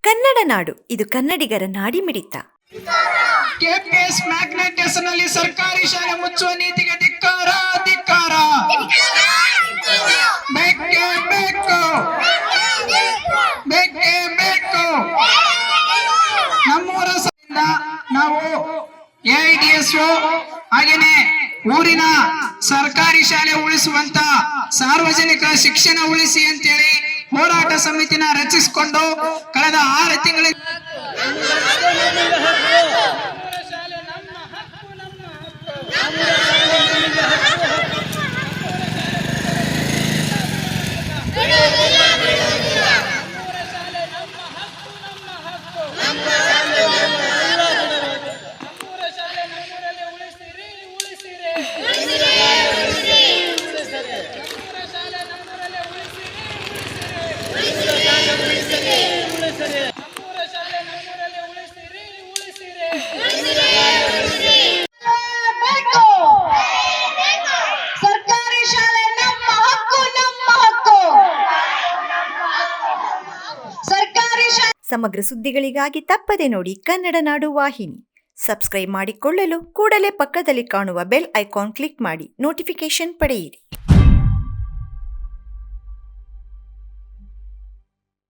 ಕನ್ನಡ ನಾಡು, ಇದು ಕನ್ನಡಿಗರ ನಾಡಿಮಿಡಿತ. KPS magnet ಹೆಸರಿನಲ್ಲಿ ಸರ್ಕಾರಿ ಶಾಲೆ ಮುಚ್ಚುವ ನೀತಿಗೆ ಧಿಕ್ಕಾರ ಧಿಕ್ಕಾರ. ಬೇಕೇ ಬೇಕು, ಬೇಕೇ ಬೇಕು. ನಮ್ಮೂರ ನಾವು ಎಐಡಿಎಸ್ಒ ಹಾಗೇನೆ ಊರಿನ ಸರ್ಕಾರಿ ಶಾಲೆ ಉಳಿಸುವಂತ ಸಾರ್ವಜನಿಕ ಶಿಕ್ಷಣ ಉಳಿಸಿ ಅಂತೇಳಿ ಹೋರಾಟ ಸಮಿತಿನ ರಚಿಸಿಕೊಂಡು ಕಳೆದ 6 ತಿಂಗಳಿಂದ ಸಮಗ್ರ ಸುದ್ದಿಗಳಿಗಾಗಿ ತಪ್ಪದೆ ನೋಡಿ ಕನ್ನಡ ನಾಡು ವಾಹಿನಿ. ಸಬ್ಸ್ಕ್ರೈಬ್ ಮಾಡಿಕೊಳ್ಳಲು ಕೂಡಲೇ ಪಕ್ಕದಲ್ಲಿ ಕಾಣುವ ಬೆಲ್ ಐಕಾನ್ ಕ್ಲಿಕ್ ಮಾಡಿ ನೋಟಿಫಿಕೇಶನ್ ಪಡೆಯಿರಿ.